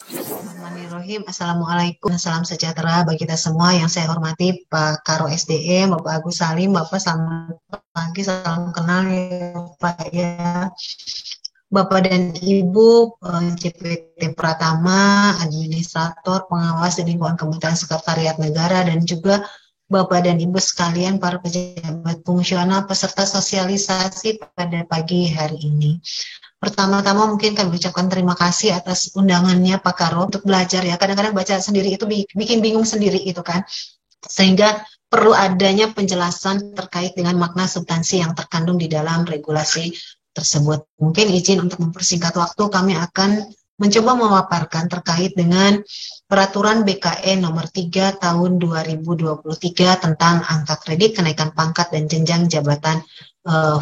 Bismillahirrahmanirrahim. Assalamualaikum, salam sejahtera bagi kita semua. Yang saya hormati Pak Karo SDM, Bapak Agus Salim, Bapak selamat pagi, salam kenal ya Pak ya. Bapak dan Ibu CPT Pratama, Administrator, Pengawas di lingkungan Kementerian Sekretariat Negara, dan juga Bapak dan Ibu sekalian, para pejabat fungsional, peserta sosialisasi pada pagi hari ini. Pertama-tama mungkin kami ucapkan terima kasih atas undangannya Pak Karo untuk belajar ya. Kadang-kadang baca sendiri itu bikin bingung sendiri itu kan. Sehingga perlu adanya penjelasan terkait dengan makna substansi yang terkandung di dalam regulasi tersebut. Mungkin izin untuk mempersingkat waktu, kami akan mencoba memaparkan terkait dengan Peraturan BKN Nomor 3 Tahun 2023 tentang angka kredit, kenaikan pangkat, dan jenjang jabatan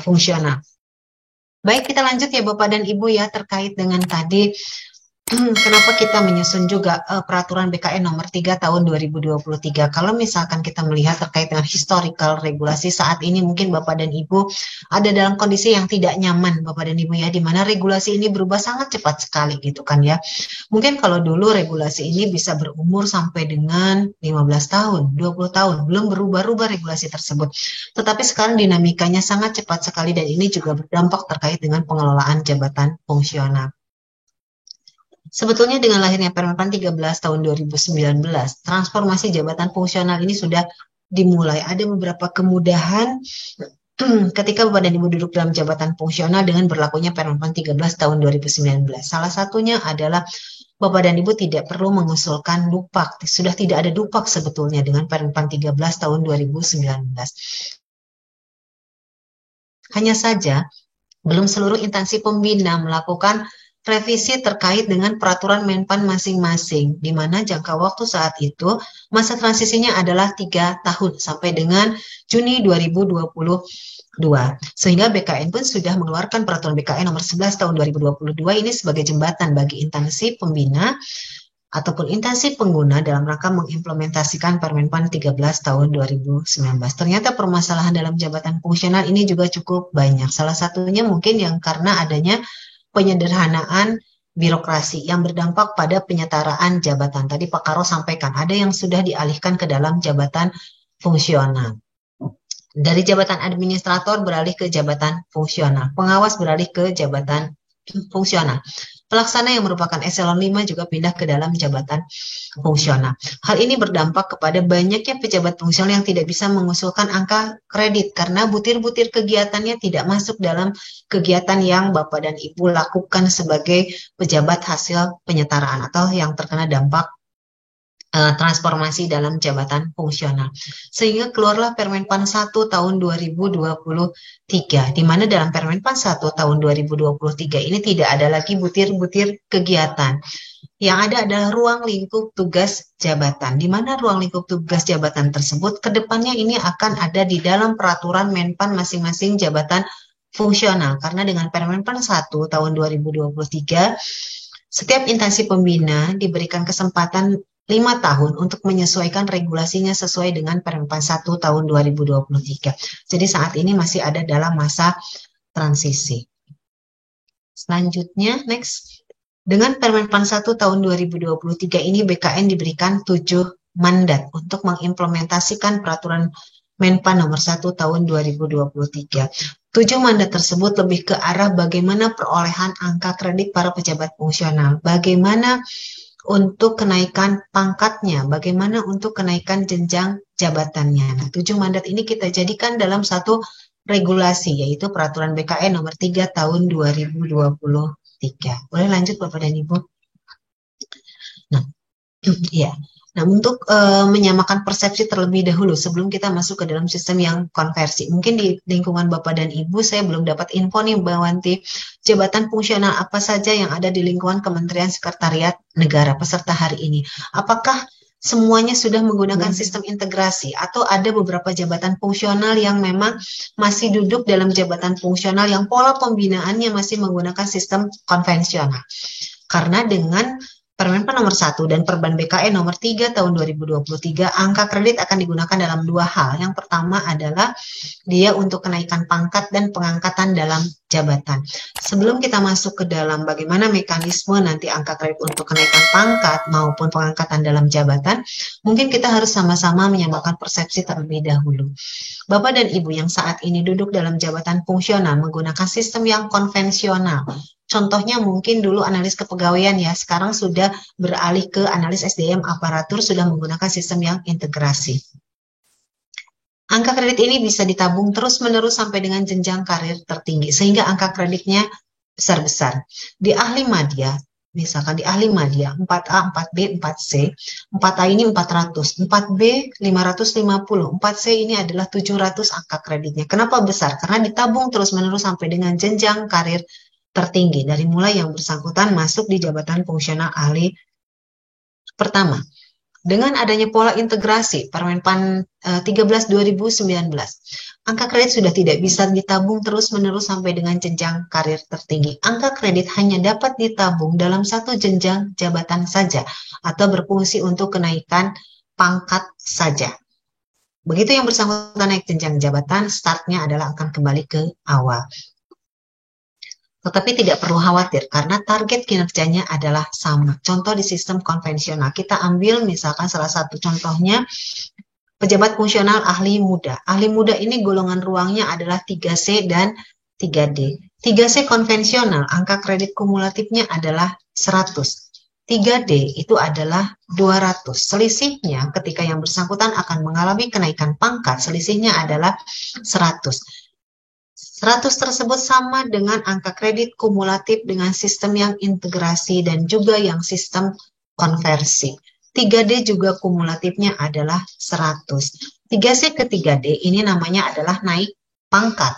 fungsional. Baik, kita lanjut ya Bapak dan Ibu ya terkait dengan tadi kenapa kita menyusun juga peraturan BKN nomor 3 tahun 2023. Kalau misalkan kita melihat terkait dengan historical regulasi saat ini, mungkin Bapak dan Ibu ada dalam kondisi yang tidak nyaman Bapak dan Ibu ya, di mana regulasi ini berubah sangat cepat sekali gitu kan ya. Mungkin kalau dulu regulasi ini bisa berumur sampai dengan 15 tahun, 20 tahun, belum berubah-ubah regulasi tersebut. Tetapi sekarang dinamikanya sangat cepat sekali, dan ini juga berdampak terkait dengan pengelolaan jabatan fungsional. Sebetulnya dengan lahirnya Permenpan 13 tahun 2019, transformasi jabatan fungsional ini sudah dimulai. Ada beberapa kemudahan ketika Bapak dan Ibu duduk dalam jabatan fungsional dengan berlakunya Permenpan 13 tahun 2019. Salah satunya adalah Bapak dan Ibu tidak perlu mengusulkan dupak. Sudah tidak ada dupak sebetulnya dengan Permenpan 13 tahun 2019. Hanya saja, belum seluruh instansi pembina melakukan revisi terkait dengan peraturan Menpan masing-masing, di mana jangka waktu saat itu masa transisinya adalah 3 tahun sampai dengan Juni 2022. Sehingga BKN pun sudah mengeluarkan peraturan BKN nomor 11 tahun 2022 ini sebagai jembatan bagi instansi pembina ataupun instansi pengguna dalam rangka mengimplementasikan Permenpan 13 tahun 2019. Ternyata permasalahan dalam jabatan fungsional ini juga cukup banyak. Salah satunya mungkin yang karena adanya penyederhanaan birokrasi yang berdampak pada penyetaraan jabatan. Tadi Pak Karo sampaikan, ada yang sudah dialihkan ke dalam jabatan fungsional. Dari jabatan administrator beralih ke jabatan fungsional. Pengawas beralih ke jabatan fungsional. Pelaksana yang merupakan eselon 5 juga pindah ke dalam jabatan fungsional. Hal ini berdampak kepada banyaknya pejabat fungsional yang tidak bisa mengusulkan angka kredit karena butir-butir kegiatannya tidak masuk dalam kegiatan yang Bapak dan Ibu lakukan sebagai pejabat hasil penyetaraan atau yang terkena dampak transformasi dalam jabatan fungsional. Sehingga keluarlah Permenpan 1 tahun 2023, di mana dalam Permenpan 1 tahun 2023 ini tidak ada lagi butir-butir kegiatan. Yang ada adalah ruang lingkup tugas jabatan, di mana ruang lingkup tugas jabatan tersebut kedepannya ini akan ada di dalam peraturan Menpan masing-masing jabatan fungsional. Karena dengan Permenpan 1 tahun 2023, setiap instansi pembina diberikan kesempatan 5 tahun untuk menyesuaikan regulasinya sesuai dengan Permenpan 1 tahun 2023. Jadi saat ini masih ada dalam masa transisi. Selanjutnya, next. Dengan Permenpan 1 tahun 2023 ini BKN diberikan 7 mandat untuk mengimplementasikan peraturan Menpan nomor 1 tahun 2023. 7 mandat tersebut lebih ke arah bagaimana perolehan angka kredit para pejabat fungsional, bagaimana untuk kenaikan pangkatnya, bagaimana untuk kenaikan jenjang jabatannya. Nah, 7 mandat ini kita jadikan dalam satu regulasi, yaitu Peraturan BKN nomor 3 tahun 2023. Boleh lanjut Bapak dan Ibu? Nah, ya. Nah, untuk menyamakan persepsi terlebih dahulu sebelum kita masuk ke dalam sistem yang konversi. Mungkin di lingkungan Bapak dan Ibu saya belum dapat info nih Mbak Wanti, jabatan fungsional apa saja yang ada di lingkungan Kementerian Sekretariat Negara peserta hari ini. Apakah semuanya sudah menggunakan sistem integrasi atau ada beberapa jabatan fungsional yang memang masih duduk dalam jabatan fungsional yang pola pembinaannya masih menggunakan sistem konvensional. Karena dengan Permenpan nomor 1 dan Perban BKN nomor 3 tahun 2023, angka kredit akan digunakan dalam 2 hal. Yang pertama adalah dia untuk kenaikan pangkat dan pengangkatan dalam jabatan. sebelum kita masuk ke dalam bagaimana mekanisme nanti angka kredit untuk kenaikan pangkat maupun pengangkatan dalam jabatan, mungkin kita harus sama-sama menyamakan persepsi terlebih dahulu. Bapak dan Ibu yang saat ini duduk dalam jabatan fungsional menggunakan sistem yang konvensional. Contohnya mungkin dulu analis kepegawaian ya, sekarang sudah beralih ke analis SDM aparatur, sudah menggunakan sistem yang integrasi. Angka kredit ini bisa ditabung terus-menerus sampai dengan jenjang karir tertinggi, sehingga angka kreditnya besar-besar. Di ahli madya, misalkan di ahli madya, 4A, 4B, 4C, 4A ini 400, 4B 550, 4C ini adalah 700 angka kreditnya. Kenapa besar? Karena ditabung terus-menerus sampai dengan jenjang karir tertinggi, dari mulai yang bersangkutan masuk di jabatan fungsional ahli pertama. Dengan adanya pola integrasi Permenpan 13/2019, angka kredit sudah tidak bisa ditabung terus-menerus sampai dengan jenjang karir tertinggi. Angka kredit hanya dapat ditabung dalam satu jenjang jabatan saja atau berfungsi untuk kenaikan pangkat saja. Begitu yang bersangkutan naik jenjang jabatan, startnya adalah akan kembali ke awal. Tetapi tidak perlu khawatir karena target kinerjanya adalah sama. Contoh di sistem konvensional, kita ambil misalkan salah satu contohnya pejabat fungsional ahli muda. Ahli muda ini golongan ruangnya adalah 3C dan 3D. 3C konvensional, angka kredit kumulatifnya adalah 100. 3D itu adalah 200. Selisihnya ketika yang bersangkutan akan mengalami kenaikan pangkat, selisihnya adalah 100. 100 tersebut sama dengan angka kredit kumulatif dengan sistem yang integrasi dan juga yang sistem konversi. 3D juga kumulatifnya adalah 100. 3C ke 3D ini namanya adalah naik pangkat.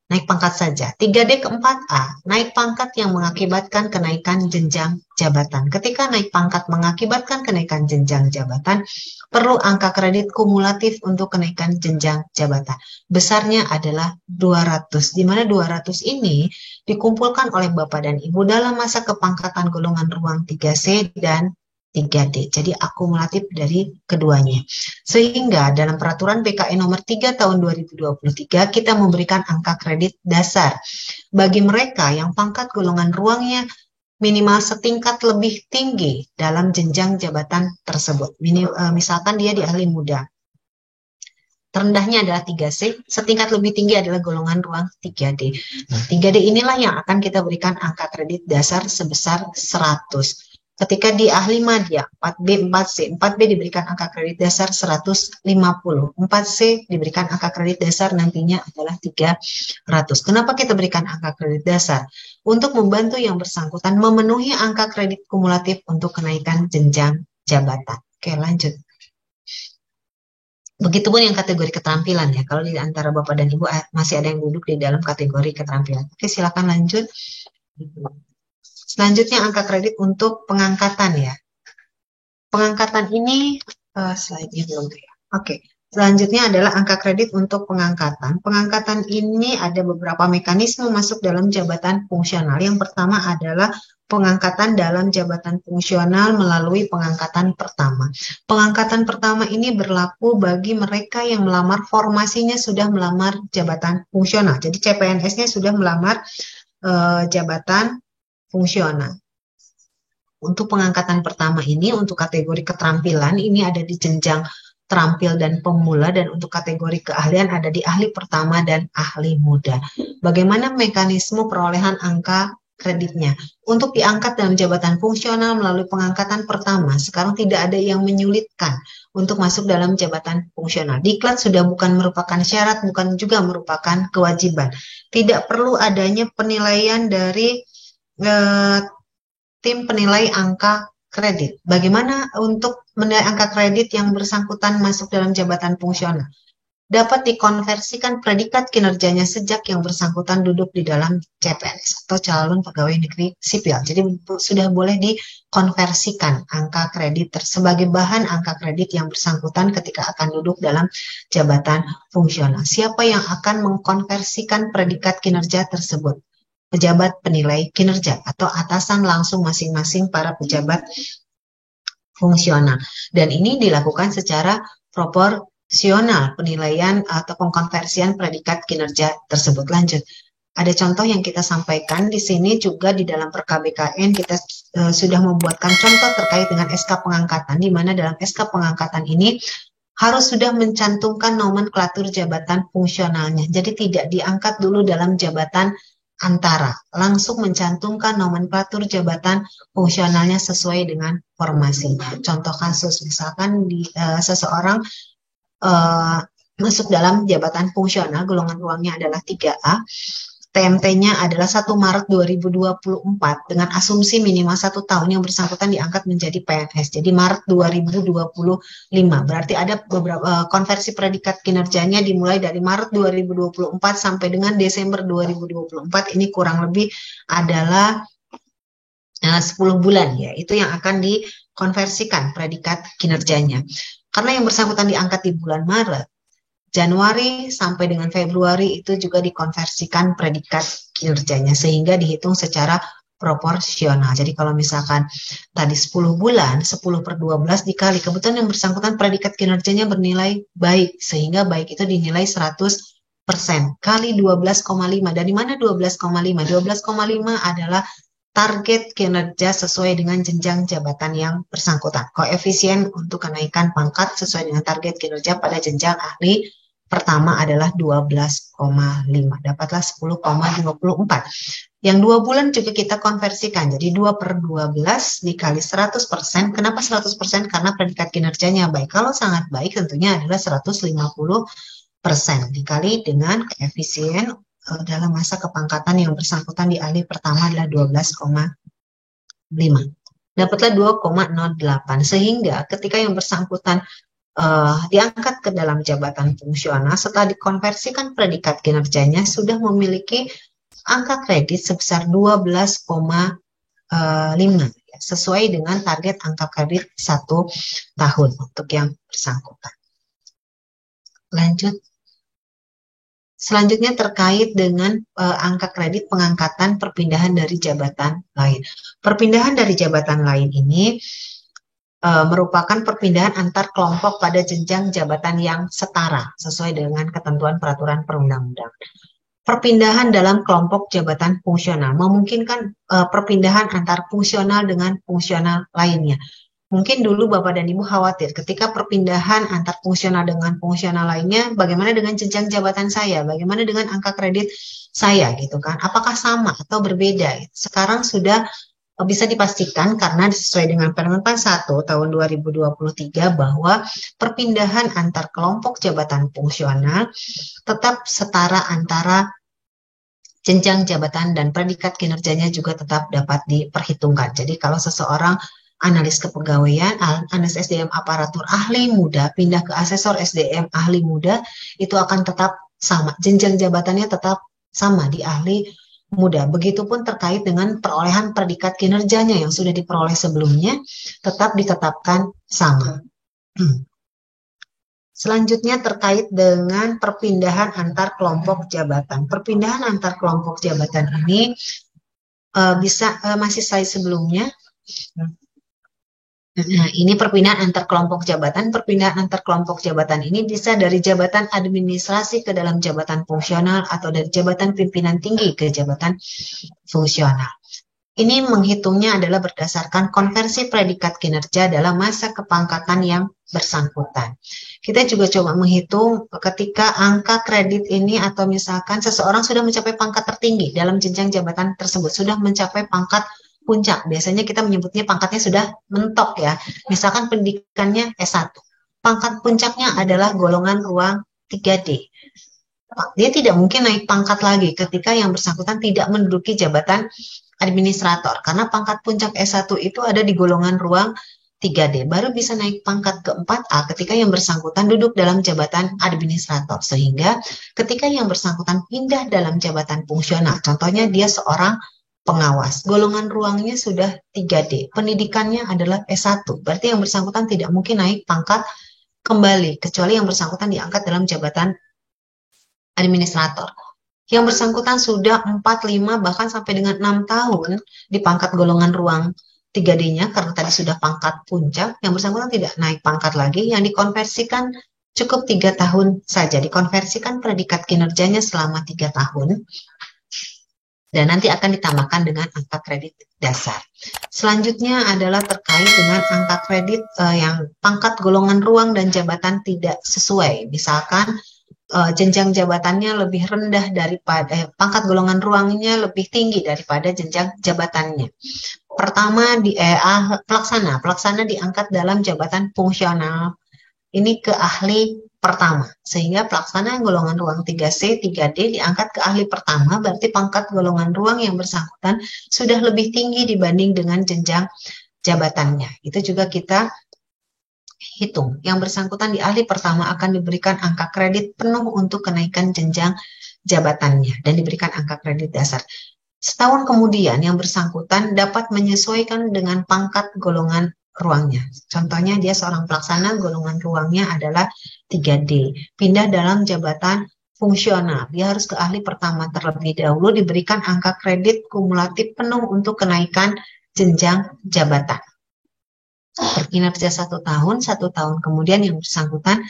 Naik pangkat saja. 3D ke 4A, naik pangkat yang mengakibatkan kenaikan jenjang jabatan. Ketika naik pangkat mengakibatkan kenaikan jenjang jabatan, perlu angka kredit kumulatif untuk kenaikan jenjang jabatan. Besarnya adalah 200, di mana 200 ini dikumpulkan oleh Bapak dan Ibu dalam masa kepangkatan golongan ruang 3C dan 3D. Jadi akumulatif dari keduanya. Sehingga dalam peraturan BKN nomor 3 tahun 2023 kita memberikan angka kredit dasar bagi mereka yang pangkat golongan ruangnya minimal setingkat lebih tinggi dalam jenjang jabatan tersebut. Misalkan dia di ahli muda. Terendahnya adalah 3C, setingkat lebih tinggi adalah golongan ruang 3D. Nah, 3D inilah yang akan kita berikan angka kredit dasar sebesar 100. Ketika di ahli madya 4B, 4C, 4B diberikan angka kredit dasar 150, 4C diberikan angka kredit dasar nantinya adalah 300. Kenapa kita berikan angka kredit dasar? Untuk membantu yang bersangkutan memenuhi angka kredit kumulatif untuk kenaikan jenjang jabatan. Oke, lanjut. Begitupun yang kategori keterampilan ya. Kalau di antara Bapak dan Ibu masih ada yang duduk di dalam kategori keterampilan. Oke, silakan lanjut. Selanjutnya angka kredit untuk pengangkatan ya. Pengangkatan ini slide-nya belum ya. Oke. Selanjutnya adalah angka kredit untuk pengangkatan. Pengangkatan ini ada beberapa mekanisme masuk dalam jabatan fungsional. Yang pertama adalah pengangkatan dalam jabatan fungsional melalui pengangkatan pertama. Pengangkatan pertama ini berlaku bagi mereka yang melamar formasinya sudah melamar jabatan fungsional. Jadi CPNS-nya sudah melamar jabatan fungsional. Untuk pengangkatan pertama ini, untuk kategori keterampilan, ini ada di jenjang terampil dan pemula, dan untuk kategori keahlian ada di ahli pertama dan ahli muda. Bagaimana mekanisme perolehan angka kreditnya? Untuk diangkat dalam jabatan fungsional melalui pengangkatan pertama, sekarang tidak ada yang menyulitkan untuk masuk dalam jabatan fungsional. Diklat sudah bukan merupakan syarat, bukan juga merupakan kewajiban. Tidak perlu adanya penilaian dari tim penilai angka kredit. Bagaimana untuk menilai angka kredit yang bersangkutan masuk dalam jabatan fungsional? Dapat dikonversikan predikat kinerjanya sejak yang bersangkutan duduk di dalam CPNS atau calon pegawai negeri sipil. Jadi sudah boleh dikonversikan angka kredit sebagai bahan angka kredit yang bersangkutan ketika akan duduk dalam jabatan fungsional. Siapa yang akan mengkonversikan predikat kinerja tersebut? Pejabat penilai kinerja atau atasan langsung masing-masing para pejabat fungsional. Dan ini dilakukan secara proporsional penilaian atau pengkonversian predikat kinerja tersebut. Lanjut. Ada contoh yang kita sampaikan di sini juga di dalam Per-KBKN kita sudah membuatkan contoh terkait dengan SK pengangkatan, di mana dalam SK pengangkatan ini harus sudah mencantumkan nomenklatur jabatan fungsionalnya. Jadi tidak diangkat dulu dalam jabatan antara, langsung mencantumkan nomenklatur jabatan fungsionalnya sesuai dengan formasinya. Contoh kasus, misalkan seseorang masuk dalam jabatan fungsional, golongan ruangnya adalah 3A, TMT-nya adalah 1 Maret 2024 dengan asumsi minimal 1 tahun yang bersangkutan diangkat menjadi PNS. Jadi Maret 2025. Berarti ada beberapa konversi predikat kinerjanya dimulai dari Maret 2024 sampai dengan Desember 2024. Ini kurang lebih adalah 10 bulan ya. Itu yang akan dikonversikan predikat kinerjanya. Karena yang bersangkutan diangkat di bulan Maret, Januari sampai dengan Februari itu juga dikonversikan predikat kinerjanya sehingga dihitung secara proporsional. Jadi kalau misalkan tadi 10 bulan, 10 per 12 dikali, kebetulan yang bersangkutan predikat kinerjanya bernilai baik, sehingga baik itu dinilai 100% kali 12,5. Dari mana 12,5? 12,5 adalah target kinerja sesuai dengan jenjang jabatan yang bersangkutan. Koefisien untuk kenaikan pangkat sesuai dengan target kinerja pada jenjang ahli pertama adalah 12,5. Dapatlah 10,24. Yang 2 bulan juga kita konversikan. Jadi 2 per 12 dikali 100%. Kenapa 100%? Karena predikat kinerjanya baik. Kalau sangat baik tentunya adalah 150%. Dikali dengan koefisien dalam masa kepangkatan yang bersangkutan di ahli pertama adalah 12,5. Dapatlah 2,08. Sehingga ketika yang bersangkutan diangkat ke dalam jabatan fungsional, setelah dikonversikan predikat kinerjanya sudah memiliki angka kredit sebesar 12,5 sesuai dengan target angka kredit 1 tahun untuk yang bersangkutan. Lanjut. Selanjutnya terkait dengan angka kredit pengangkatan perpindahan dari jabatan lain. Perpindahan dari jabatan lain ini merupakan perpindahan antar kelompok pada jenjang jabatan yang setara sesuai dengan ketentuan peraturan perundang-undangan. Perpindahan dalam kelompok jabatan fungsional memungkinkan perpindahan antar fungsional dengan fungsional lainnya. Mungkin dulu Bapak dan Ibu khawatir ketika perpindahan antar fungsional dengan fungsional lainnya, bagaimana dengan jenjang jabatan saya, bagaimana dengan angka kredit saya gitu kan, apakah sama atau berbeda? Sekarang sudah bisa dipastikan karena sesuai dengan Permen-Pan 1 tahun 2023 bahwa perpindahan antar kelompok jabatan fungsional tetap setara antara jenjang jabatan dan predikat kinerjanya juga tetap dapat diperhitungkan. Jadi kalau seseorang analis kepegawaian, analis SDM aparatur ahli muda pindah ke asesor SDM ahli muda, itu akan tetap sama. Jenjang jabatannya tetap sama di ahli muda. Begitupun terkait dengan perolehan predikat kinerjanya yang sudah diperoleh sebelumnya, tetap ditetapkan sama. Selanjutnya terkait dengan perpindahan antar kelompok jabatan. Perpindahan antar kelompok jabatan ini masih slide sebelumnya. Nah, ini perpindahan antar kelompok jabatan. Perpindahan antar kelompok jabatan ini bisa dari jabatan administrasi ke dalam jabatan fungsional atau dari jabatan pimpinan tinggi ke jabatan fungsional. Ini menghitungnya adalah berdasarkan konversi predikat kinerja dalam masa kepangkatan yang bersangkutan. Kita juga coba menghitung ketika angka kredit ini atau misalkan seseorang sudah mencapai pangkat tertinggi dalam jenjang jabatan tersebut, sudah mencapai pangkat puncak. Biasanya kita menyebutnya pangkatnya sudah mentok ya. Misalkan pendidikannya S1. Pangkat puncaknya adalah golongan ruang 3D. Dia tidak mungkin naik pangkat lagi ketika yang bersangkutan tidak menduduki jabatan administrator. Karena pangkat puncak S1 itu ada di golongan ruang 3D. Baru bisa naik pangkat ke 4A ketika yang bersangkutan duduk dalam jabatan administrator. Sehingga ketika yang bersangkutan pindah dalam jabatan fungsional, contohnya dia seorang pengawas, golongan ruangnya sudah 3D, pendidikannya adalah S1, berarti yang bersangkutan tidak mungkin naik pangkat kembali, kecuali yang bersangkutan diangkat dalam jabatan administrator. Yang bersangkutan sudah 4, 5, bahkan sampai dengan 6 tahun di pangkat golongan ruang 3D-nya, karena tadi sudah pangkat puncak, yang bersangkutan tidak naik pangkat lagi, yang dikonversikan cukup 3 tahun saja, dikonversikan predikat kinerjanya selama 3 tahun, dan nanti akan ditambahkan dengan angka kredit dasar. Selanjutnya adalah terkait dengan angka kredit yang pangkat, golongan, ruang, dan jabatan tidak sesuai. Misalkan jenjang jabatannya lebih rendah daripada pangkat, golongan, ruangnya lebih tinggi daripada jenjang jabatannya. Pertama pelaksana diangkat dalam jabatan fungsional ini ke ahli pertama, sehingga pelaksana golongan ruang 3C, 3D diangkat ke ahli pertama, berarti pangkat, golongan, ruang yang bersangkutan sudah lebih tinggi dibanding dengan jenjang jabatannya. Itu juga kita hitung. Yang bersangkutan di ahli pertama akan diberikan angka kredit penuh untuk kenaikan jenjang jabatannya dan diberikan angka kredit dasar. Setahun kemudian yang bersangkutan dapat menyesuaikan dengan pangkat, golongan, ruangnya. Contohnya dia seorang pelaksana, golongan ruangnya adalah 3D. Pindah dalam jabatan fungsional. Dia harus ke ahli pertama terlebih dahulu, diberikan angka kredit kumulatif penuh untuk kenaikan jenjang jabatan. Berkinerja 1 tahun kemudian yang bersangkutan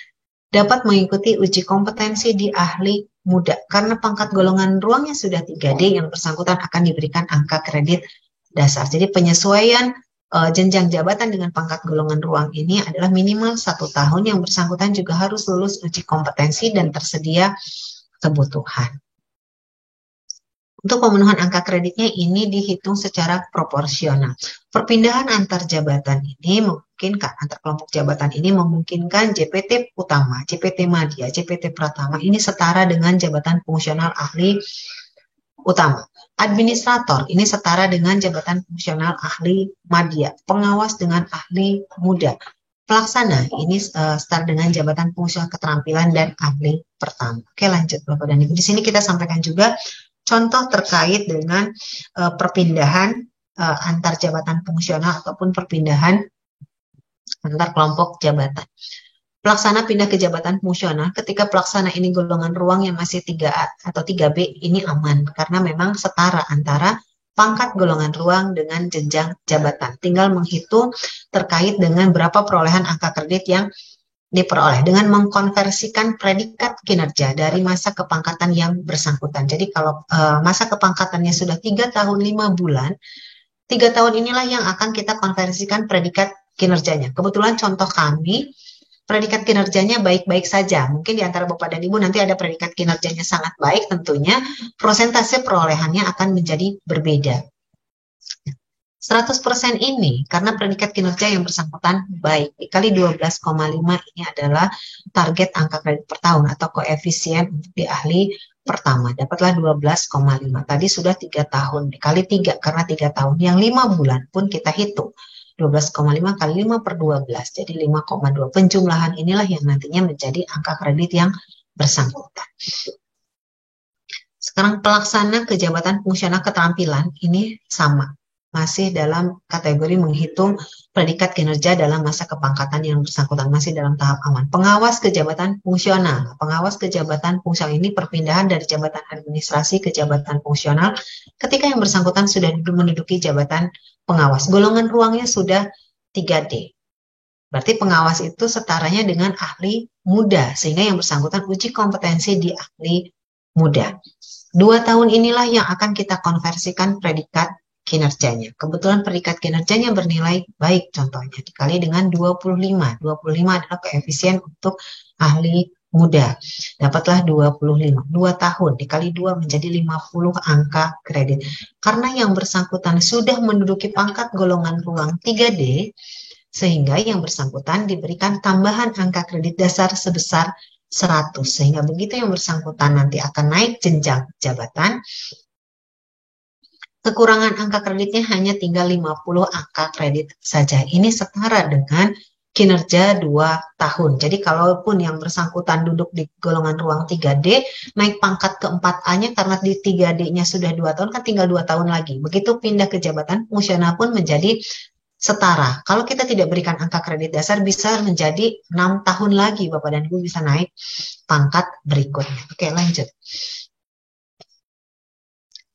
dapat mengikuti uji kompetensi di ahli muda. Karena pangkat, golongan, ruangnya sudah 3D, yang bersangkutan akan diberikan angka kredit dasar. Jadi penyesuaian jenjang jabatan dengan pangkat, golongan, ruang ini adalah minimal 1 tahun. Yang bersangkutan juga harus lulus uji kompetensi dan tersedia kebutuhan. Untuk pemenuhan angka kreditnya ini dihitung secara proporsional. Perpindahan antar jabatan ini memungkinkan, antar kelompok jabatan ini memungkinkan JPT utama, JPT Madya, JPT Pratama ini setara dengan jabatan fungsional ahli utama. Administrator ini setara dengan jabatan fungsional ahli Madya. Pengawas dengan ahli muda. Pelaksana ini setara dengan jabatan fungsional keterampilan dan ahli pertama. Oke, lanjut Bapak dan Ibu. Di sini kita sampaikan juga contoh terkait dengan perpindahan antar jabatan fungsional ataupun perpindahan antar kelompok jabatan. Pelaksana pindah ke jabatan fungsional, ketika pelaksana ini golongan ruang yang masih 3A atau 3B, ini aman karena memang setara antara pangkat, golongan ruang dengan jenjang jabatan. Tinggal menghitung terkait dengan berapa perolehan angka kredit yang diperoleh dengan mengkonversikan predikat kinerja dari masa kepangkatan yang bersangkutan. Jadi kalau masa kepangkatannya sudah 3 tahun 5 bulan, 3 tahun inilah yang akan kita konversikan predikat kinerjanya. Kebetulan contoh kami, predikat kinerjanya baik-baik saja. Mungkin di antara Bapak dan Ibu nanti ada predikat kinerjanya sangat baik, tentunya prosentase perolehannya akan menjadi berbeda. 100% ini karena predikat kinerja yang bersangkutan baik, dikali 12,5 ini adalah target angka kredit per tahun atau koefisien untuk di ahli pertama. Dapatlah 12,5. Tadi sudah 3 tahun, dikali 3 karena 3 tahun. Yang 5 bulan pun kita hitung. 12,5 kali 5 per 12, jadi 5,2. Penjumlahan inilah yang nantinya menjadi angka kredit yang bersangkutan. Sekarang pelaksana ke jabatan fungsional keterampilan ini sama. Masih dalam kategori menghitung predikat kinerja dalam masa kepangkatan yang bersangkutan, masih dalam tahap aman. Pengawas ke jabatan fungsional. Pengawas ke jabatan fungsional ini perpindahan dari jabatan administrasi ke jabatan fungsional ketika yang bersangkutan sudah menduduki jabatan pengawas. Golongan ruangnya sudah 3D. Berarti pengawas itu setaranya dengan ahli muda, sehingga yang bersangkutan uji kompetensi di ahli muda. 2 tahun inilah yang akan kita konversikan predikat kinerjanya. Kebetulan predikat kinerjanya bernilai baik, contohnya dikali dengan 25. 25 adalah koefisien untuk ahli muda. Dapatlah 25. 2 tahun dikali 2 menjadi 50 angka kredit. Karena yang bersangkutan sudah menduduki pangkat, golongan ruang 3D, sehingga yang bersangkutan diberikan tambahan angka kredit dasar sebesar 100. Sehingga begitu yang bersangkutan nanti akan naik jenjang jabatan, kekurangan angka kreditnya hanya tinggal 50 angka kredit saja. Ini setara dengan kinerja 2 tahun. Jadi kalaupun yang bersangkutan duduk di golongan ruang 3D, naik pangkat ke 4A-nya karena di 3D-nya sudah 2 tahun, kan tinggal 2 tahun lagi. Begitu pindah ke jabatan fungsional pun menjadi setara. Kalau kita tidak berikan angka kredit dasar, bisa menjadi 6 tahun lagi Bapak dan Ibu bisa naik pangkat berikutnya. Oke, lanjut.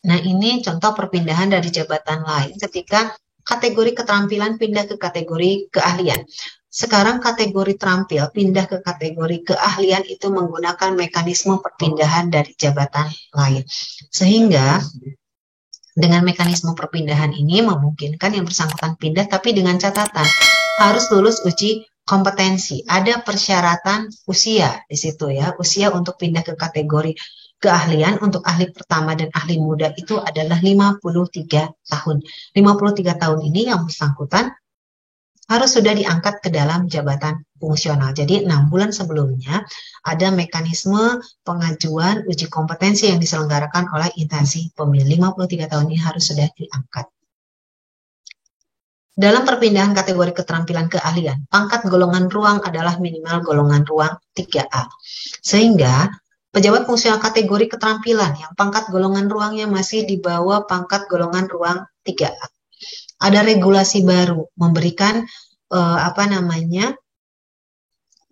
Nah, ini contoh perpindahan dari jabatan lain ketika kategori keterampilan pindah ke kategori keahlian. Sekarang kategori terampil pindah ke kategori keahlian itu menggunakan mekanisme perpindahan dari jabatan lain. Sehingga Dengan mekanisme perpindahan ini memungkinkan yang bersangkutan pindah, tapi dengan catatan harus lulus uji kompetensi. Ada persyaratan usia di situ ya. Usia untuk pindah ke kategori keahlian untuk ahli pertama dan ahli muda itu adalah 53 tahun. 53 tahun ini yang bersangkutan harus sudah diangkat ke dalam jabatan fungsional. Jadi 6 bulan sebelumnya ada mekanisme pengajuan uji kompetensi yang diselenggarakan oleh instansi pemilih. 53 tahun ini harus sudah diangkat. Dalam perpindahan kategori keterampilan keahlian, pangkat golongan ruang adalah minimal golongan ruang 3A. Sehingga pejabat fungsional kategori keterampilan yang pangkat golongan ruangnya masih di bawah pangkat golongan ruang 3A. Ada regulasi baru memberikan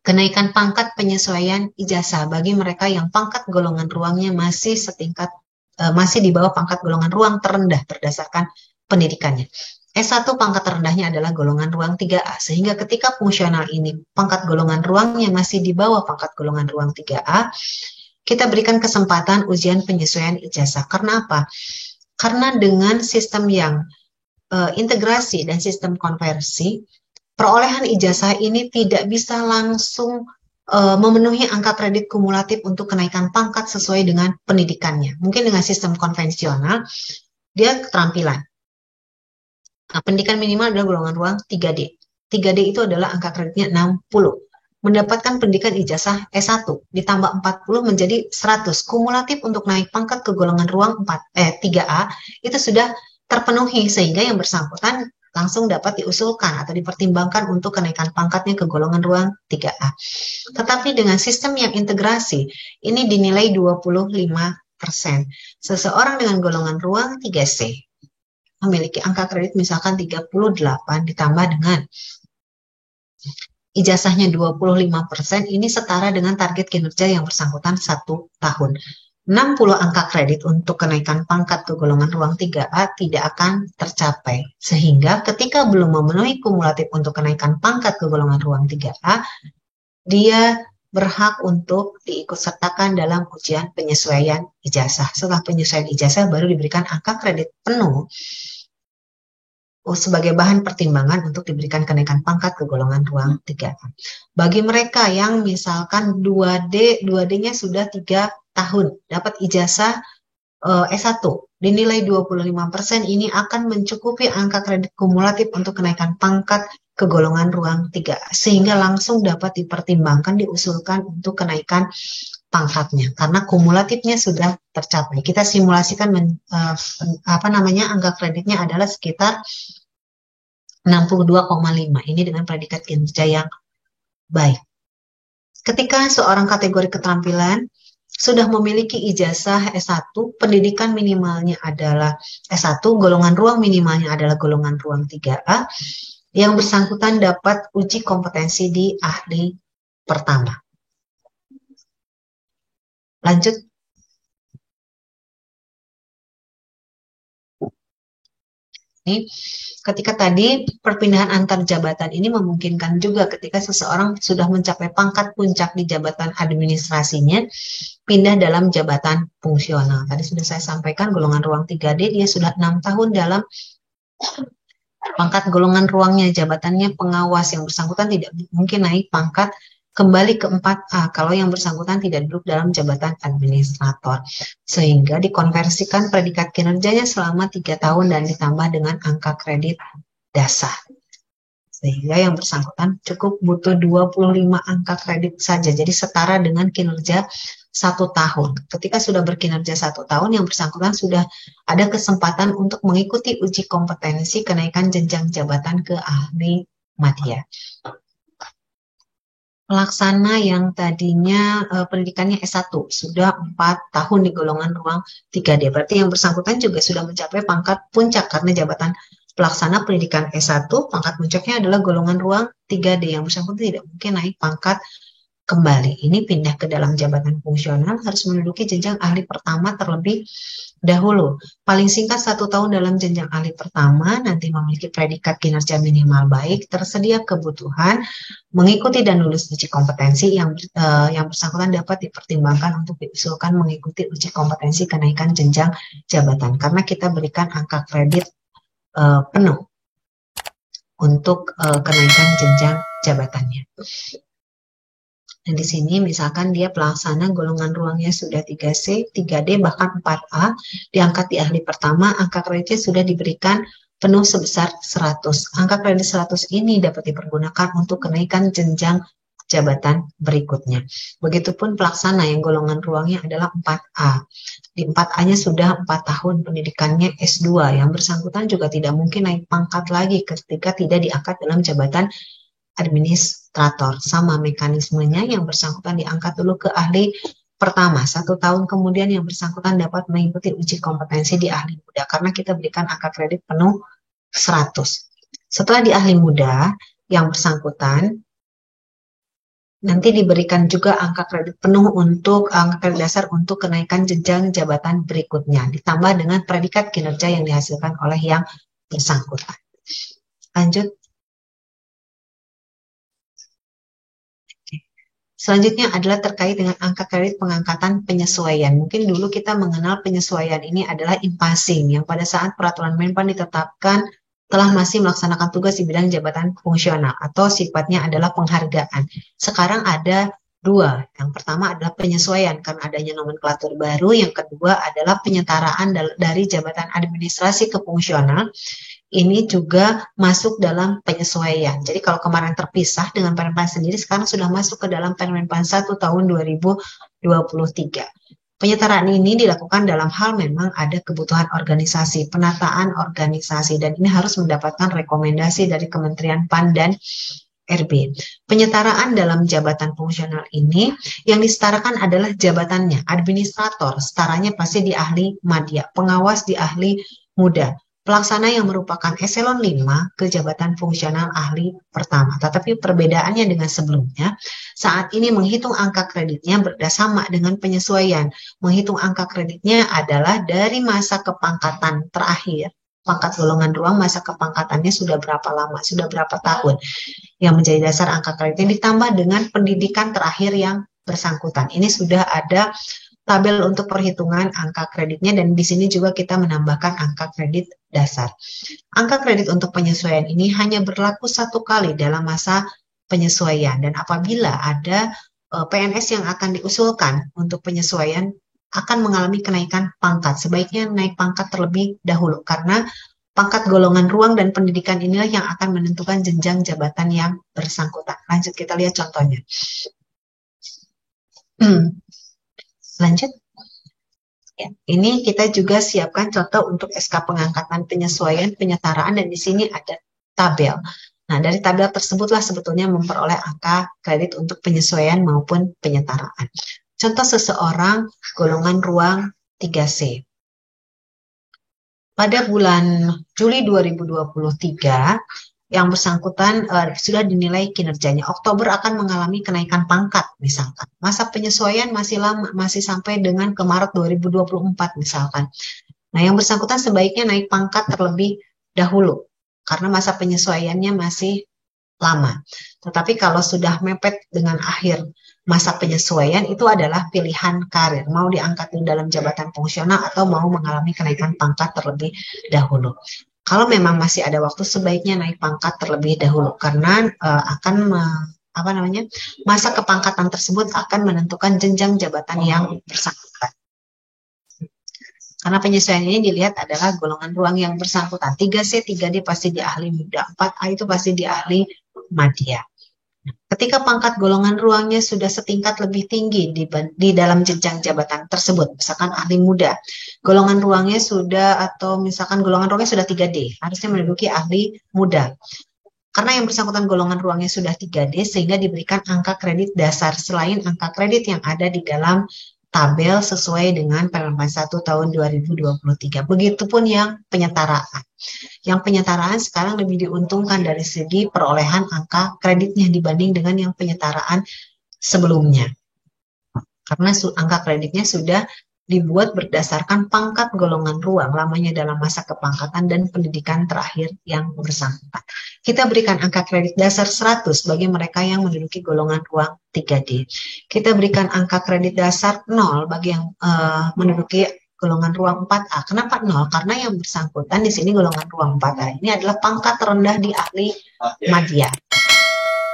kenaikan pangkat penyesuaian ijazah bagi mereka yang pangkat golongan ruangnya masih masih di bawah pangkat golongan ruang terendah berdasarkan pendidikannya. S1 pangkat terendahnya adalah golongan ruang 3A, sehingga ketika fungsional ini pangkat golongan ruangnya masih di bawah pangkat golongan ruang 3A, kita berikan kesempatan ujian penyesuaian ijazah. Karena apa? Karena dengan sistem yang integrasi dan sistem konversi, perolehan ijazah ini tidak bisa langsung memenuhi angka kredit kumulatif untuk kenaikan pangkat sesuai dengan pendidikannya. Mungkin dengan sistem konvensional, dia keterampilan. Nah, pendidikan minimal adalah golongan ruang 3D. 3D itu adalah angka kreditnya 60. Mendapatkan pendidikan ijazah S1 ditambah 40 menjadi 100. Kumulatif untuk naik pangkat ke golongan ruang 3A itu sudah terpenuhi, sehingga yang bersangkutan langsung dapat diusulkan atau dipertimbangkan untuk kenaikan pangkatnya ke golongan ruang 3A. Tetapi dengan sistem yang integrasi, ini dinilai 25%. Seseorang dengan golongan ruang 3C memiliki angka kredit misalkan 38 ditambah dengan ijazahnya 25%, ini setara dengan target kinerja yang bersangkutan 1 tahun. 60 angka kredit untuk kenaikan pangkat ke golongan ruang 3A tidak akan tercapai. Sehingga ketika belum memenuhi kumulatif untuk kenaikan pangkat ke golongan ruang 3A, dia berhak untuk diikutsertakan dalam ujian penyesuaian ijazah. Setelah penyesuaian ijazah baru diberikan angka kredit penuh sebagai bahan pertimbangan untuk diberikan kenaikan pangkat ke golongan ruang 3A. Bagi mereka yang misalkan 2D-nya sudah 3 tahun, dapat ijazah S1, dinilai 25%, ini akan mencukupi angka kredit kumulatif untuk kenaikan pangkat ke golongan ruang 3A, sehingga langsung dapat dipertimbangkan, diusulkan untuk kenaikan pangkatnya, karena kumulatifnya sudah tercapai. Kita simulasikan angka kreditnya adalah sekitar 62,5. Ini dengan predikat kinerja yang baik. Ketika seorang kategori keterampilan sudah memiliki ijazah S1, pendidikan minimalnya adalah S1, golongan ruang minimalnya adalah golongan ruang 3A, yang bersangkutan dapat uji kompetensi di ahli pertama. Lanjut. Ini ketika tadi perpindahan antar jabatan ini memungkinkan juga ketika seseorang sudah mencapai pangkat puncak di jabatan administrasinya, pindah dalam jabatan fungsional. Tadi sudah saya sampaikan golongan ruang 3D, dia sudah 6 tahun dalam pangkat golongan ruangnya, jabatannya pengawas, yang bersangkutan tidak mungkin naik pangkat kembali ke 4A kalau yang bersangkutan tidak duduk dalam jabatan administrator, sehingga dikonversikan predikat kinerjanya selama 3 tahun dan ditambah dengan angka kredit dasar, sehingga yang bersangkutan cukup butuh 25 angka kredit saja, jadi setara dengan kinerja 1 tahun. Ketika sudah berkinerja 1 tahun, yang bersangkutan sudah ada kesempatan untuk mengikuti uji kompetensi kenaikan jenjang jabatan ke ahli madya. Pelaksana yang tadinya pendidikannya S1 sudah 4 tahun di golongan ruang 3D. Berarti yang bersangkutan juga sudah mencapai pangkat puncak, karena jabatan pelaksana pendidikan S1, pangkat puncaknya adalah golongan ruang 3D. Yang bersangkutan tidak mungkin naik pangkat kembali. Ini pindah ke dalam jabatan fungsional harus menduduki jenjang ahli pertama terlebih dahulu. Paling singkat 1 tahun dalam jenjang ahli pertama, nanti memiliki predikat kinerja minimal baik, tersedia kebutuhan, mengikuti dan lulus uji kompetensi yang bersangkutan dapat dipertimbangkan untuk diusulkan mengikuti uji kompetensi kenaikan jenjang jabatan. Karena kita berikan angka kredit penuh untuk kenaikan jenjang jabatannya. Dan di sini misalkan dia pelaksana golongan ruangnya sudah 3C, 3D, bahkan 4A, diangkat di ahli pertama, angka kreditnya sudah diberikan penuh sebesar 100. Angka kredit 100 ini dapat dipergunakan untuk kenaikan jenjang jabatan berikutnya. Begitupun pelaksana yang golongan ruangnya adalah 4A. Di 4A-nya sudah 4 tahun pendidikannya S2. Yang bersangkutan juga tidak mungkin naik pangkat lagi ketika tidak diangkat dalam jabatan administrator. Sama mekanismenya, yang bersangkutan diangkat dulu ke ahli pertama. 1 tahun kemudian yang bersangkutan dapat mengikuti uji kompetensi di ahli muda karena kita berikan angka kredit penuh 100. Setelah di ahli muda, yang bersangkutan nanti diberikan juga angka kredit penuh untuk angka kredit dasar untuk kenaikan jenjang jabatan berikutnya, ditambah dengan predikat kinerja yang dihasilkan oleh yang bersangkutan. Lanjut. Selanjutnya adalah terkait dengan angka kredit pengangkatan penyesuaian. Mungkin dulu kita mengenal penyesuaian ini adalah in-passing, yang pada saat peraturan Menpan ditetapkan telah masih melaksanakan tugas di bidang jabatan fungsional atau sifatnya adalah penghargaan. Sekarang ada 2. Yang pertama adalah penyesuaian karena adanya nomenklatur baru. Yang kedua adalah penyetaraan dari jabatan administrasi ke fungsional. Ini juga masuk dalam penyesuaian. Jadi kalau kemarin terpisah dengan Permenpan sendiri, sekarang sudah masuk ke dalam Permenpan 1 tahun 2023. Penyetaraan ini dilakukan dalam hal memang ada kebutuhan organisasi, penataan organisasi, dan ini harus mendapatkan rekomendasi dari Kementerian PAN dan RB. Penyetaraan dalam jabatan fungsional ini yang disetarakan adalah jabatannya. Administrator, setaranya pasti di ahli madya, pengawas di ahli muda. Pelaksana yang merupakan eselon 5 ke jabatan fungsional ahli pertama. Tetapi perbedaannya dengan sebelumnya, saat ini menghitung angka kreditnya berdasarkan dengan penyesuaian. Menghitung angka kreditnya adalah dari masa kepangkatan terakhir. Pangkat golongan ruang, masa kepangkatannya sudah berapa lama, sudah berapa tahun. Yang menjadi dasar angka kreditnya ditambah dengan pendidikan terakhir yang bersangkutan. Ini sudah ada tabel untuk perhitungan angka kreditnya, dan di sini juga kita menambahkan angka kredit dasar. Angka kredit untuk penyesuaian ini hanya berlaku 1 kali dalam masa penyesuaian, dan apabila ada PNS yang akan diusulkan untuk penyesuaian akan mengalami kenaikan pangkat, sebaiknya naik pangkat terlebih dahulu karena pangkat golongan ruang dan pendidikan inilah yang akan menentukan jenjang jabatan yang bersangkutan. Lanjut kita lihat contohnya. Lanjut. Ya, ini kita juga siapkan contoh untuk SK pengangkatan penyesuaian penyetaraan, dan di sini ada tabel. Nah, dari tabel tersebutlah sebetulnya memperoleh angka kredit untuk penyesuaian maupun penyetaraan. Contoh seseorang golongan ruang 3C. Pada bulan Juli 2023, yang bersangkutan sudah dinilai kinerjanya. Oktober akan mengalami kenaikan pangkat misalkan. Masa penyesuaian masih lama, masih sampai dengan ke Maret 2024 misalkan. Nah, yang bersangkutan sebaiknya naik pangkat terlebih dahulu karena masa penyesuaiannya masih lama. Tetapi kalau sudah mepet dengan akhir masa penyesuaian, itu adalah pilihan karir. Mau diangkat dalam jabatan fungsional atau mau mengalami kenaikan pangkat terlebih dahulu. Kalau memang masih ada waktu, sebaiknya naik pangkat terlebih dahulu karena masa kepangkatan tersebut akan menentukan jenjang jabatan yang bersangkutan. Karena penyesuaian ini dilihat adalah golongan ruang yang bersangkutan. 3C, 3D pasti di ahli muda, 4A itu pasti di ahli madya. Ketika pangkat golongan ruangnya sudah setingkat lebih tinggi di dalam jenjang jabatan tersebut, misalkan ahli muda, golongan ruangnya sudah, atau misalkan golongan ruangnya sudah 3D, harusnya menduduki ahli muda. Karena yang bersangkutan golongan ruangnya sudah 3D, sehingga diberikan angka kredit dasar selain angka kredit yang ada di dalam tabel sesuai dengan Permenpan 1 tahun 2023. Begitupun yang penyetaraan. Yang penyetaraan sekarang lebih diuntungkan dari segi perolehan angka kreditnya dibanding dengan yang penyetaraan sebelumnya. Karena angka kreditnya sudah dibuat berdasarkan pangkat golongan ruang, lamanya dalam masa kepangkatan dan pendidikan terakhir yang bersangkutan. Kita berikan angka kredit dasar 100 bagi mereka yang menduduki golongan ruang 3D. Kita berikan angka kredit dasar 0 bagi yang menduduki golongan ruang 4A. Kenapa 0? Karena yang bersangkutan di sini golongan ruang 4A ini adalah pangkat terendah di ahli madya.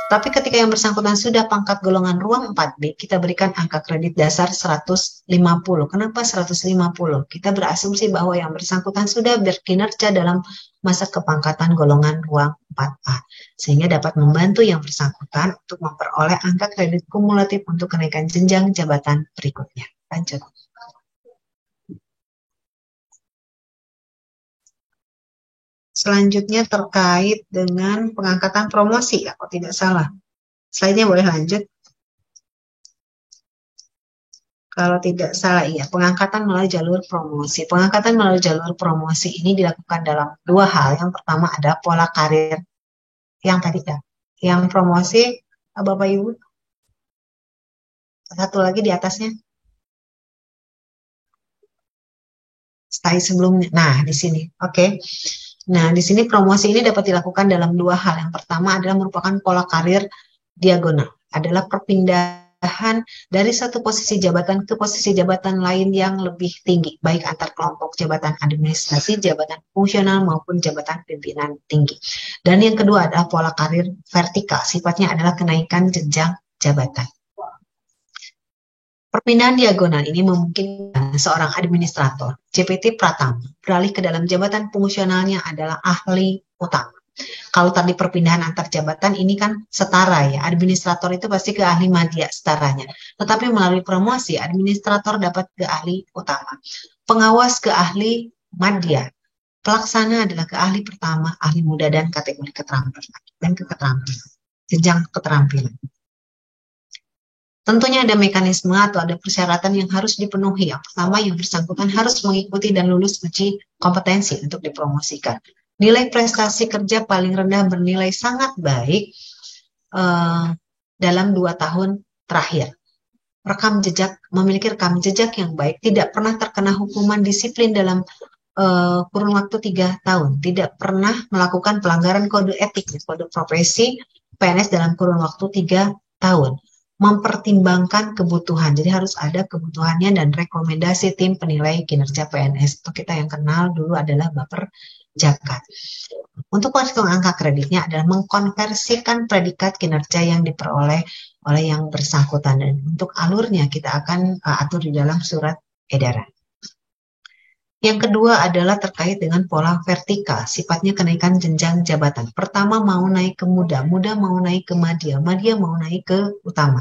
Tapi ketika yang bersangkutan sudah pangkat golongan ruang 4B, kita berikan angka kredit dasar 150. Kenapa 150? Kita berasumsi bahwa yang bersangkutan sudah berkinerja dalam masa kepangkatan golongan ruang 4A. Sehingga dapat membantu yang bersangkutan untuk memperoleh angka kredit kumulatif untuk kenaikan jenjang jabatan berikutnya. Lanjut. Selanjutnya terkait dengan pengangkatan promosi, kalau tidak salah. Slide-nya boleh lanjut. Kalau tidak salah, iya. Pengangkatan melalui jalur promosi. Pengangkatan melalui jalur promosi ini dilakukan dalam dua hal. Yang pertama ada pola karir. Yang tadi ya. Yang promosi, Bapak Ibu. Satu lagi di atasnya. Slide sebelumnya. Nah, di sini. Oke. Nah, di sini promosi ini dapat dilakukan dalam dua hal. Yang pertama adalah merupakan pola karir diagonal. Adalah perpindahan dari satu posisi jabatan ke posisi jabatan lain yang lebih tinggi, baik antar kelompok jabatan administrasi, jabatan fungsional, maupun jabatan pimpinan tinggi. Dan yang kedua adalah pola karir vertikal. Sifatnya adalah kenaikan jenjang jabatan. Perpindahan diagonal ini memungkinkan seorang administrator, JPT Pratama, beralih ke dalam jabatan fungsionalnya adalah ahli utama. Kalau tadi perpindahan antar jabatan ini kan setara ya, administrator itu pasti ke ahli madya setaranya. Tetapi melalui promosi, administrator dapat ke ahli utama. Pengawas ke ahli madya. Pelaksana adalah ke ahli pertama, ahli muda, dan kategori keterampilan. Dan keterampilan, jenjang keterampilan. Tentunya ada mekanisme atau ada persyaratan yang harus dipenuhi. Yang pertama, yang bersangkutan harus mengikuti dan lulus uji kompetensi untuk dipromosikan. Nilai prestasi kerja paling rendah bernilai sangat baik dalam 2 tahun terakhir. Memiliki rekam jejak yang baik, tidak pernah terkena hukuman disiplin dalam kurun waktu 3 tahun, tidak pernah melakukan pelanggaran kode etik, kode profesi PNS dalam kurun waktu 3 tahun. Mempertimbangkan kebutuhan, jadi harus ada kebutuhannya dan rekomendasi tim penilai kinerja PNS. Itu kita yang kenal dulu adalah Baper Jakat. Untuk perhitungan angka kreditnya adalah mengkonversikan predikat kinerja yang diperoleh oleh yang bersangkutan, dan untuk alurnya kita akan atur di dalam surat edaran. Yang kedua adalah terkait dengan pola vertikal, sifatnya kenaikan jenjang jabatan. Pertama mau naik ke muda, muda mau naik ke madya, madya mau naik ke utama.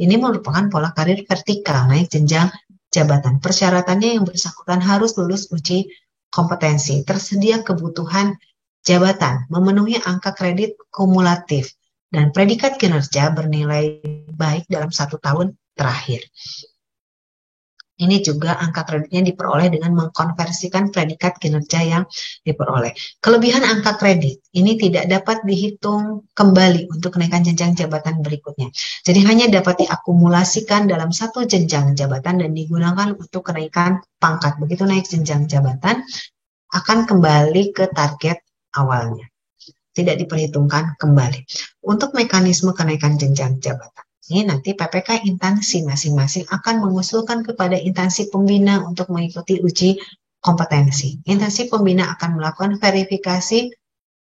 Ini merupakan pola karir vertikal, naik jenjang jabatan. Persyaratannya yang bersangkutan harus lulus uji kompetensi, tersedia kebutuhan jabatan, memenuhi angka kredit kumulatif, dan predikat kinerja bernilai baik dalam 1 tahun terakhir. Ini juga angka kreditnya diperoleh dengan mengkonversikan predikat kinerja yang diperoleh. Kelebihan angka kredit ini tidak dapat dihitung kembali untuk kenaikan jenjang jabatan berikutnya. Jadi hanya dapat diakumulasikan dalam satu jenjang jabatan dan digunakan untuk kenaikan pangkat. Begitu naik jenjang jabatan akan kembali ke target awalnya. Tidak diperhitungkan kembali. Untuk mekanisme kenaikan jenjang jabatan, ini nanti PPK instansi masing-masing akan mengusulkan kepada instansi pembina untuk mengikuti uji kompetensi. Instansi pembina akan melakukan verifikasi,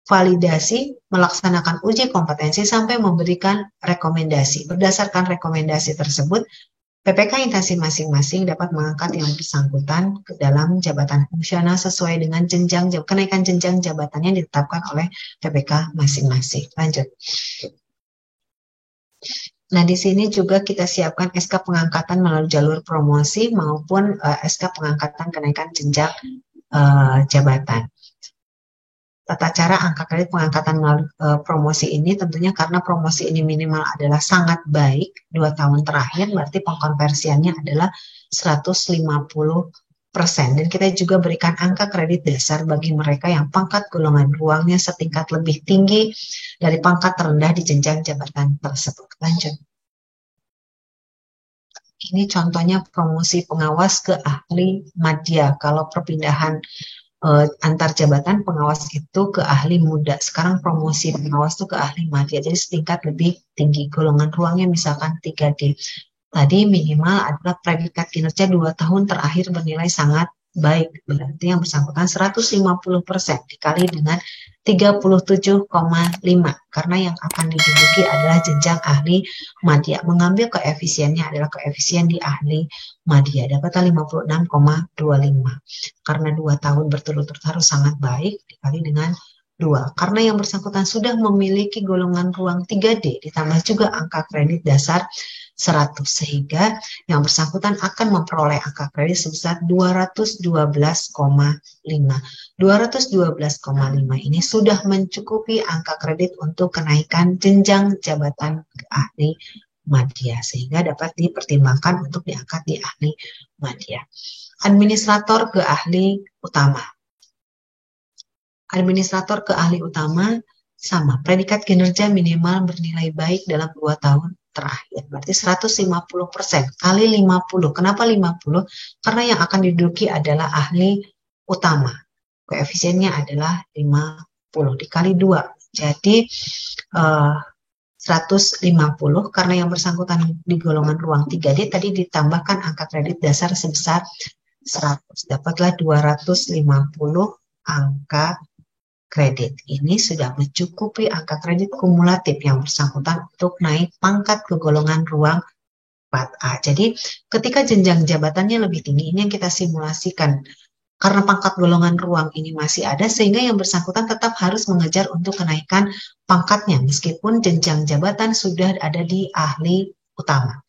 validasi, melaksanakan uji kompetensi sampai memberikan rekomendasi. Berdasarkan rekomendasi tersebut, PPK instansi masing-masing dapat mengangkat yang bersangkutan ke dalam jabatan fungsional sesuai dengan kenaikan jenjang jabatannya ditetapkan oleh PPK masing-masing. Lanjut. Nah, di sini juga kita siapkan SK pengangkatan melalui jalur promosi maupun SK pengangkatan kenaikan jenjang jabatan. Tata cara angka kredit pengangkatan melalui promosi ini tentunya karena promosi ini minimal adalah sangat baik 2 tahun terakhir, berarti pengkonversiannya adalah 150%. Dan kita juga berikan angka kredit dasar bagi mereka yang pangkat golongan ruangnya setingkat lebih tinggi dari pangkat terendah di jenjang jabatan tersebut. Lanjut. Ini contohnya promosi pengawas ke ahli madya. Kalau perpindahan antar jabatan pengawas itu ke ahli muda. Sekarang promosi pengawas itu ke ahli madya. Jadi setingkat lebih tinggi. Golongan ruangnya misalkan 3D. Tadi minimal adalah predikat kinerja 2 tahun terakhir bernilai sangat baik. Berarti yang bersangkutan 150% dikali dengan 37,5. Karena yang akan diduduki adalah jenjang ahli madya. Mengambil koefisiennya adalah koefisien di ahli madya. Dapatlah 56,25. Karena 2 tahun berturut-turut harus sangat baik dikali dengan 2. Karena yang bersangkutan sudah memiliki golongan ruang 3D ditambah juga angka kredit dasar 100, sehingga yang bersangkutan akan memperoleh angka kredit sebesar 212,5. 212,5 ini sudah mencukupi angka kredit untuk kenaikan jenjang jabatan ke ahli madya, sehingga dapat dipertimbangkan untuk diangkat di ahli madya. Administrator ke ahli utama. Administrator ke ahli utama sama, predikat kinerja minimal bernilai baik dalam 2 tahun terakhir. Berarti 150% kali 50. Kenapa 50? Karena yang akan diduduki adalah ahli utama. Koefisiennya adalah 50 dikali 2. Jadi 150 karena yang bersangkutan di golongan ruang 3D tadi ditambahkan angka kredit dasar sebesar 100. Dapatlah 250 angka kredit. Ini sudah mencukupi angka kredit kumulatif yang bersangkutan untuk naik pangkat ke golongan ruang 4A. Jadi ketika jenjang jabatannya lebih tinggi, ini yang kita simulasikan. Karena pangkat golongan ruang ini masih ada, sehingga yang bersangkutan tetap harus mengejar untuk kenaikan pangkatnya, meskipun jenjang jabatan sudah ada di ahli utama.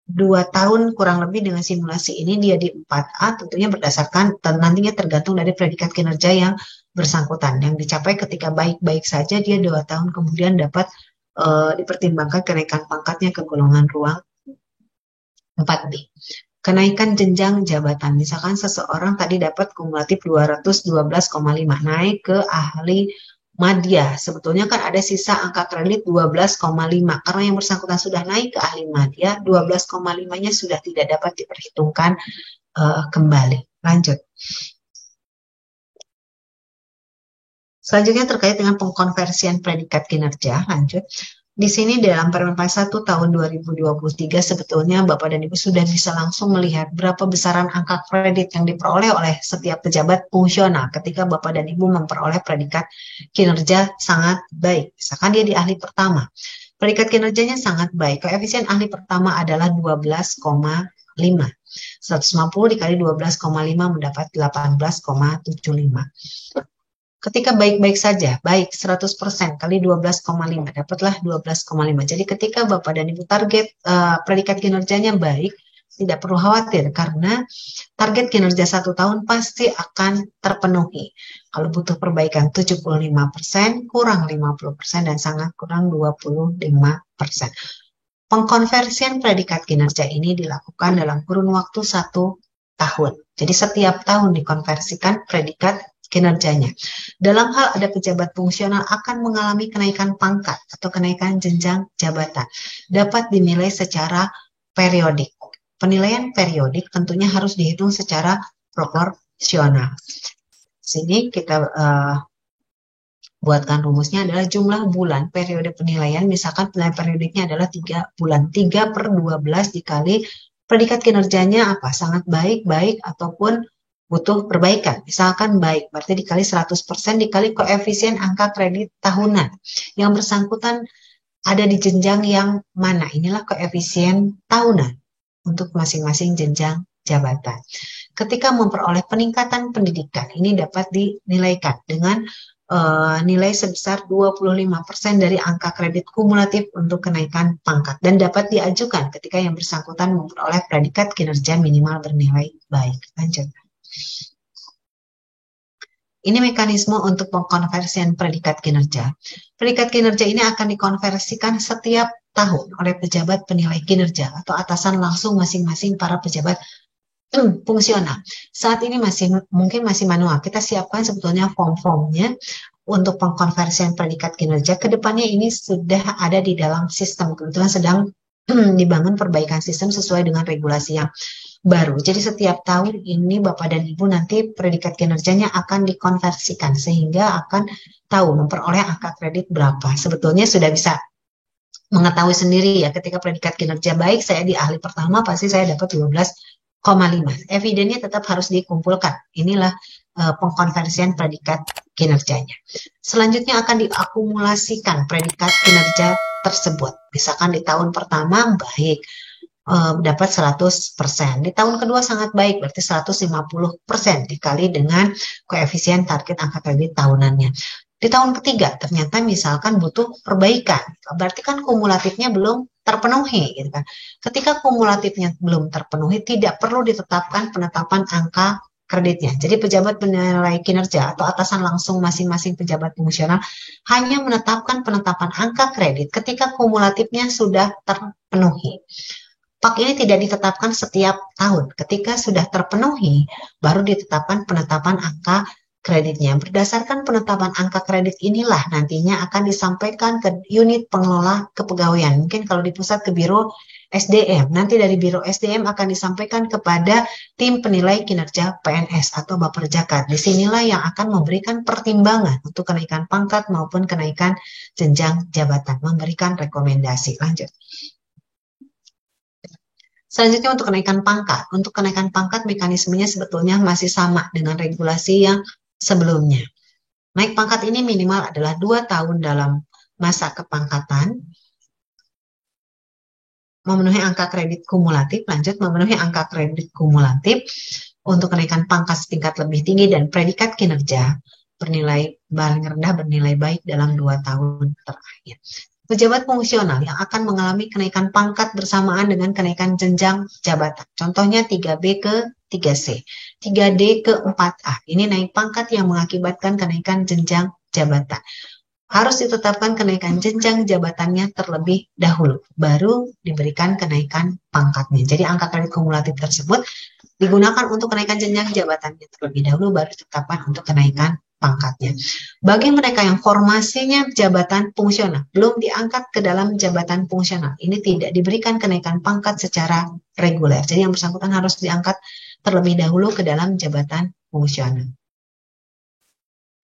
2 tahun kurang lebih dengan simulasi ini dia di 4A, tentunya berdasarkan nantinya tergantung dari predikat kinerja yang bersangkutan. Yang dicapai ketika baik-baik saja, dia 2 tahun kemudian dapat dipertimbangkan kenaikan pangkatnya ke golongan ruang 4B. Kenaikan jenjang jabatan, misalkan seseorang tadi dapat kumulatif 212,5, naik ke ahli madya. Sebetulnya kan ada sisa angka kredit 12,5. Karena yang bersangkutan sudah naik ke ahli madya, 12,5-nya sudah tidak dapat diperhitungkan kembali. Lanjut. Selanjutnya terkait dengan pengkonversian predikat kinerja. Lanjut. Di sini dalam Permenpas 1 tahun 2023 sebetulnya Bapak dan Ibu sudah bisa langsung melihat berapa besaran angka kredit yang diperoleh oleh setiap pejabat fungsional ketika Bapak dan Ibu memperoleh predikat kinerja sangat baik. Misalkan dia di ahli pertama. Predikat kinerjanya sangat baik. Koefisien ahli pertama adalah 12,5. 150 dikali 12,5 mendapat 18,75. Ketika baik-baik saja, baik 100% kali 12,5, dapatlah 12,5. Jadi ketika Bapak dan Ibu target predikat kinerjanya baik, tidak perlu khawatir karena target kinerja 1 tahun pasti akan terpenuhi. Kalau butuh perbaikan 75%, kurang 50%, dan sangat kurang 25%. Pengkonversian predikat kinerja ini dilakukan dalam kurun waktu 1 tahun. Jadi setiap tahun dikonversikan predikat kinerjanya. Dalam hal ada pejabat fungsional akan mengalami kenaikan pangkat atau kenaikan jenjang jabatan. Dapat dinilai secara periodik. Penilaian periodik tentunya harus dihitung secara proporsional. Sini kita buatkan rumusnya adalah jumlah bulan periode penilaian. Misalkan penilaian periodiknya adalah 3 bulan. 3/12 dikali predikat kinerjanya apa? Sangat baik, baik, ataupun butuh perbaikan. Misalkan baik, berarti dikali 100% dikali koefisien angka kredit tahunan. Yang bersangkutan ada di jenjang yang mana? Inilah koefisien tahunan untuk masing-masing jenjang jabatan. Ketika memperoleh peningkatan pendidikan, ini dapat dinilaikan dengan nilai sebesar 25% dari angka kredit kumulatif untuk kenaikan pangkat dan dapat diajukan ketika yang bersangkutan memperoleh predikat kinerja minimal bernilai baik. Lanjut. Ini mekanisme untuk pengkonversian predikat kinerja. Predikat kinerja ini akan dikonversikan setiap tahun oleh pejabat penilai kinerja atau atasan langsung masing-masing para pejabat fungsional. Saat ini mungkin masih manual. Kita siapkan sebetulnya form-formnya untuk pengkonversian predikat kinerja. Kedepannya ini sudah ada di dalam sistem. Kebetulan sedang dibangun perbaikan sistem sesuai dengan regulasi yang baru. Jadi setiap tahun ini Bapak dan Ibu nanti predikat kinerjanya akan dikonversikan sehingga akan tahu memperoleh angka kredit berapa. Sebetulnya sudah bisa mengetahui sendiri ya, ketika predikat kinerja baik saya di ahli pertama pasti saya dapat 12,5. Evidennya tetap harus dikumpulkan. Inilah pengkonversian predikat kinerjanya. Selanjutnya akan diakumulasikan predikat kinerja tersebut. Misalkan di tahun pertama baik, dapat 100%. Di tahun kedua sangat baik, berarti 150% dikali dengan koefisien target angka kredit tahunannya. Di tahun ketiga ternyata misalkan butuh perbaikan, berarti kan kumulatifnya belum terpenuhi gitu kan. Ketika kumulatifnya belum terpenuhi, tidak perlu ditetapkan penetapan angka kreditnya. Jadi pejabat penilai kinerja atau atasan langsung masing-masing pejabat fungsional hanya menetapkan penetapan angka kredit ketika kumulatifnya sudah terpenuhi. PAK ini tidak ditetapkan setiap tahun. Ketika sudah terpenuhi, baru ditetapkan penetapan angka kreditnya. Berdasarkan penetapan angka kredit inilah nantinya akan disampaikan ke unit pengelola kepegawaian. Mungkin kalau di pusat ke Biro SDM. Nanti dari Biro SDM akan disampaikan kepada tim penilai kinerja PNS atau Baperjakat. Disinilah yang akan memberikan pertimbangan untuk kenaikan pangkat maupun kenaikan jenjang jabatan. Memberikan rekomendasi. Lanjut. Selanjutnya untuk kenaikan pangkat. Untuk kenaikan pangkat mekanismenya sebetulnya masih sama dengan regulasi yang sebelumnya. Naik pangkat ini minimal adalah 2 tahun dalam masa kepangkatan, memenuhi angka kredit kumulatif, lanjut memenuhi angka kredit kumulatif untuk kenaikan pangkat setingkat lebih tinggi dan predikat kinerja bernilai paling rendah bernilai baik dalam 2 tahun terakhir. Pejabat fungsional yang akan mengalami kenaikan pangkat bersamaan dengan kenaikan jenjang jabatan. Contohnya 3B ke 3C, 3D ke 4A. Ini naik pangkat yang mengakibatkan kenaikan jenjang jabatan. Harus ditetapkan kenaikan jenjang jabatannya terlebih dahulu, baru diberikan kenaikan pangkatnya. Jadi angka kredit kumulatif tersebut digunakan untuk kenaikan jenjang jabatannya terlebih dahulu, baru ditetapkan untuk kenaikan pangkatnya. Bagi mereka yang formasinya jabatan fungsional, belum diangkat ke dalam jabatan fungsional, ini tidak diberikan kenaikan pangkat secara reguler. Jadi yang bersangkutan harus diangkat terlebih dahulu ke dalam jabatan fungsional.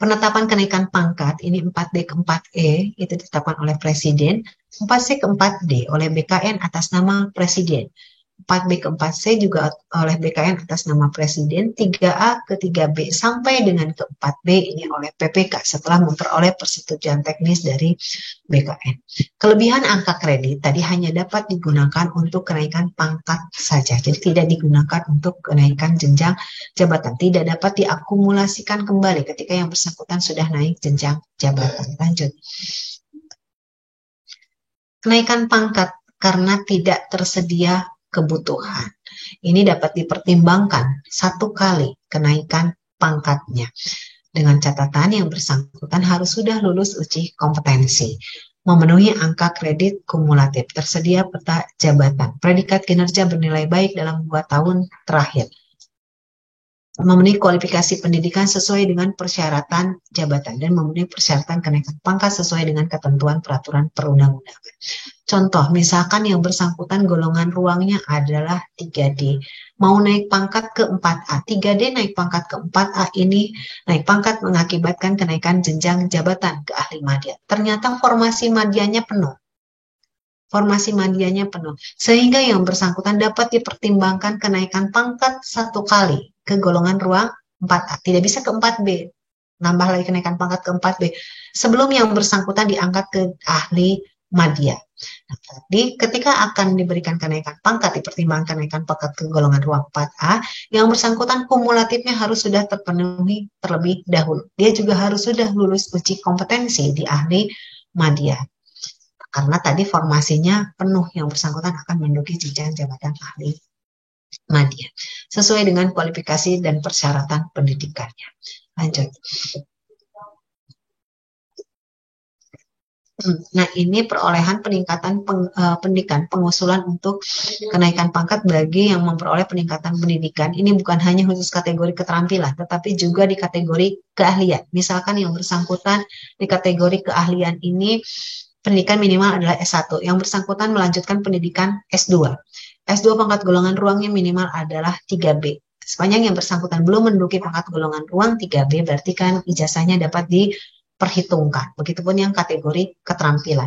Penetapan kenaikan pangkat, ini 4D ke 4E, itu ditetapkan oleh Presiden, 4C ke 4D oleh BKN atas nama Presiden. 4B ke 4C juga oleh BKN atas nama Presiden, 3A ke 3B sampai dengan ke 4B ini oleh PPK setelah memperoleh persetujuan teknis dari BKN. Kelebihan angka kredit tadi hanya dapat digunakan untuk kenaikan pangkat saja, jadi tidak digunakan untuk kenaikan jenjang jabatan, tidak dapat diakumulasikan kembali ketika yang bersangkutan sudah naik jenjang jabatan. Lanjut. Kenaikan pangkat karena tidak tersedia kebutuhan. Ini dapat dipertimbangkan 1 kali kenaikan pangkatnya. Dengan catatan yang bersangkutan harus sudah lulus uji kompetensi, memenuhi angka kredit kumulatif, tersedia peta jabatan, predikat kinerja bernilai baik dalam 2 tahun terakhir, memenuhi kualifikasi pendidikan sesuai dengan persyaratan jabatan, dan memenuhi persyaratan kenaikan pangkat sesuai dengan ketentuan peraturan perundang-undangan. Contoh, misalkan yang bersangkutan golongan ruangnya adalah 3D, mau naik pangkat ke 4A, 3D naik pangkat ke 4A ini naik pangkat mengakibatkan kenaikan jenjang jabatan ke ahli madya. Ternyata formasi madyanya penuh. Sehingga yang bersangkutan dapat dipertimbangkan kenaikan pangkat 1 kali ke golongan ruang 4A. Tidak bisa ke 4B. Nambah lagi kenaikan pangkat ke 4B. Sebelum yang bersangkutan diangkat ke ahli madya. Nah, tadi ketika akan diberikan kenaikan pangkat, dipertimbangkan kenaikan pangkat ke golongan ruang 4A, yang bersangkutan kumulatifnya harus sudah terpenuhi terlebih dahulu. Dia juga harus sudah lulus uji kompetensi di ahli madya. Karena tadi formasinya penuh, yang bersangkutan akan menduduki jenjang jabatan ahli madya sesuai dengan kualifikasi dan persyaratan pendidikannya. Lanjut. Nah, ini perolehan peningkatan pendidikan, pengusulan untuk kenaikan pangkat bagi yang memperoleh peningkatan pendidikan. Ini bukan hanya khusus kategori keterampilan, tetapi juga di kategori keahlian. Misalkan yang bersangkutan di kategori keahlian ini pendidikan minimal adalah S1. Yang bersangkutan melanjutkan pendidikan S2. S2 pangkat golongan ruangnya minimal adalah 3B. Sepanjang yang bersangkutan belum menduduki pangkat golongan ruang 3B, berarti kan ijazahnya dapat diperhitungkan. Begitupun yang kategori keterampilan.